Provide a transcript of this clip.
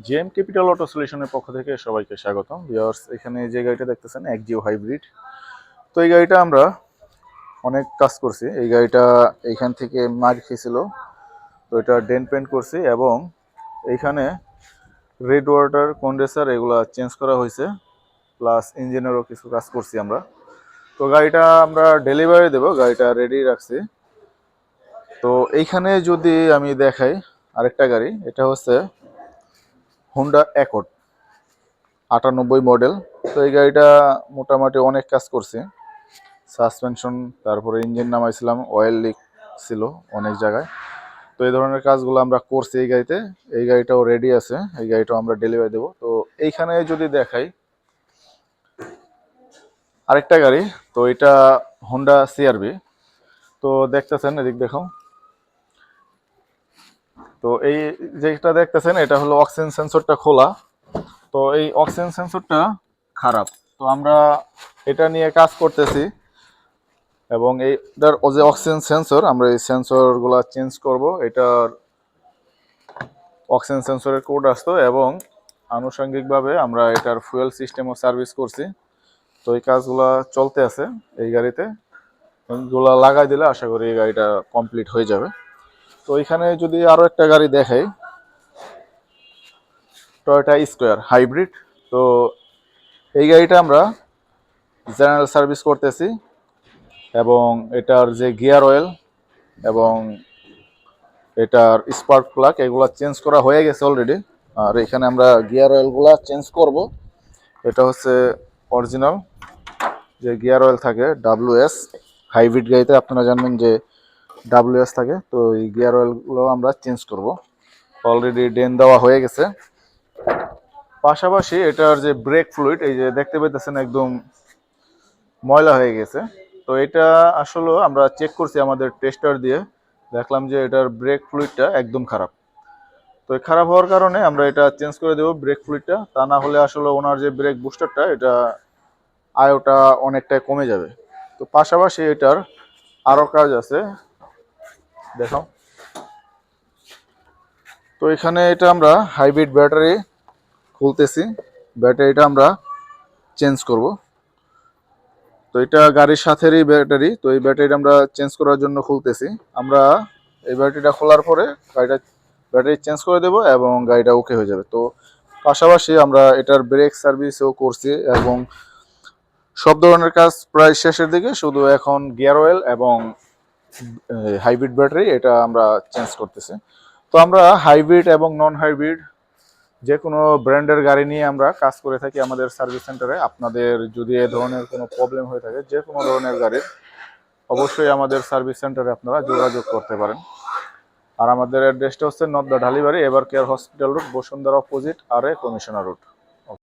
JM capital auto সলিউশনের পক্ষ থেকে সবাইকে স্বাগতম। ভিউয়ার্স, এখানে যে গাড়িটা দেখতেছেন এক্সিও হাইব্রিড। তো এই গাড়িটা আমরা অনেক কাজ করছি। এই গাড়িটা এইখান থেকে মার খেয়েছিল, তো এটা ডেন্ট পেন্ট করছি এবং এইখানে রেড ওয়াটার কন্ডেন্সার এগুলা চেঞ্জ করা হয়েছে, প্লাস ইঞ্জিনেরও কিছু কাজ করছি আমরা। তো গাড়িটা আমরা ডেলিভারি দেব, গাড়িটা রেডি রাখছি। তো এইখানে যদি আমি দেখাই আরেকটা গাড়ি, এটা হচ্ছে হোন্ডা অ্যাকর্ড 98 মডেল। তো এই গাড়িটা মোটামুটি অনেক কাজ করছে, সাসপেনশন, তারপরে ইঞ্জিন নামাইছিলাম, অয়েল লিক ছিল অনেক জায়গায়। তো এই ধরনের কাজগুলো আমরা করছি এই গাড়িতে। এই গাড়িটাও রেডি আছে, এই গাড়িটাও আমরা ডেলিভারি দেবো। তো এইখানে যদি দেখাই আরেকটা গাড়ি, তো এটা হোন্ডা সিআরভি। তো দেখতেছেন, এদিক দেখো। তো এই যেটা দেখতেছেন এটা হলো অক্সিজেন সেন্সরটা খোলা। তো এই অক্সিজেন সেন্সরটা খারাপ, তো আমরা এটা নিয়ে কাজ করতেছি এবং এইটার যে অক্সিজেন সেন্সর, আমরা এই সেন্সরগুলো চেঞ্জ করব। এটার অক্সিজেন সেন্সরের কোড আসতো এবং আনুষঙ্গিকভাবে আমরা এটার ফুয়েল সিস্টেমও সার্ভিস করছি। তো এই কাজগুলো চলতে আছে এই গাড়িতে। এগুলো লাগাই দিলে আশা করি এই গাড়িটা কমপ্লিট হয়ে যাবে। তো এখানে যদি আরও একটা গাড়ি দেখাই, টয়োটা স্কয়ার হাইব্রিড। তো এই গাড়িটা আমরা জেনারেল সার্ভিস করতেছি এবং এটার যে গিয়ার অয়েল এবং এটার স্পার্ক প্লাগ এগুলো চেঞ্জ করা হয়ে গেছে অলরেডি। আর এখানে আমরা গিয়ার অয়েলগুলো চেঞ্জ করব। এটা হচ্ছে অরিজিনাল যে গিয়ার অয়েল থাকে WS হাইব্রিড গাড়িতে, আপনারা জানবেন যে WS থাকে। তো এই গিয়ার অয়েলগুলো আমরা চেঞ্জ করব, অলরেডি ডেন দেওয়া হয়ে গেছে। পাশাপাশি এটার যে ব্রেক ফ্লুইড, এই যে দেখতে পেতেছেন একদম ময়লা হয়ে গেছে। তো এটা আসলে আমরা চেক করছি আমাদের টেস্টার দিয়ে, দেখলাম যে এটার ব্রেক ফ্লুইডটা একদম খারাপ। তো খারাপ হওয়ার কারণে আমরা এটা চেঞ্জ করে দেবো ব্রেক ফ্লুইডটা। তা না হলে আসলে ওনার যে ব্রেক বুস্টারটা, এটা আয়টা অনেকটাই কমে যাবে। তো পাশাপাশি এটার আরও কাজ আছে, দেখো। তো এখানে এটা আমরা হাইব্রিড ব্যাটারি খুলতেছি, ব্যাটারিটা আমরা চেঞ্জ করব। তো এটা গাড়ির সাথেরই ব্যাটারি, তো এই ব্যাটারিটা আমরা চেঞ্জ করার জন্য খুলতেছি। আমরা এই ব্যাটারিটা খোলার পরে গাড়িটা ব্যাটারি চেঞ্জ করে দেব এবং গাড়িটা ওকে হয়ে যাবে। তো পাশাপাশি আমরা এটার ব্রেক সার্ভিসও করছি এবং সব ধরনের কাজ প্রায় শেষের দিকে। শুধু এখন গিয়ার অয়েল এবং হাইব্রিড ব্যাটারি এটা আমরা চেঞ্জ করতেছি। তো আমরা হাইব্রিড এবং নন হাইব্রিড যে কোনো ব্র্যান্ডের গাড়ি নিয়ে আমরা কাজ করে থাকি আমাদের সার্ভিস সেন্টারে। আপনাদের যদি এ ধরনের কোনো প্রবলেম হয়ে থাকে যে কোনো ধরনের গাড়ির, অবশ্যই আমাদের সার্ভিস সেন্টারে আপনারা যোগাযোগ করতে পারেন। আর আমাদের অ্যাড্রেসটা হচ্ছে north Dhalibari, Evercare hospital road, Bashundhara opposite, আর কমিশনার রোড।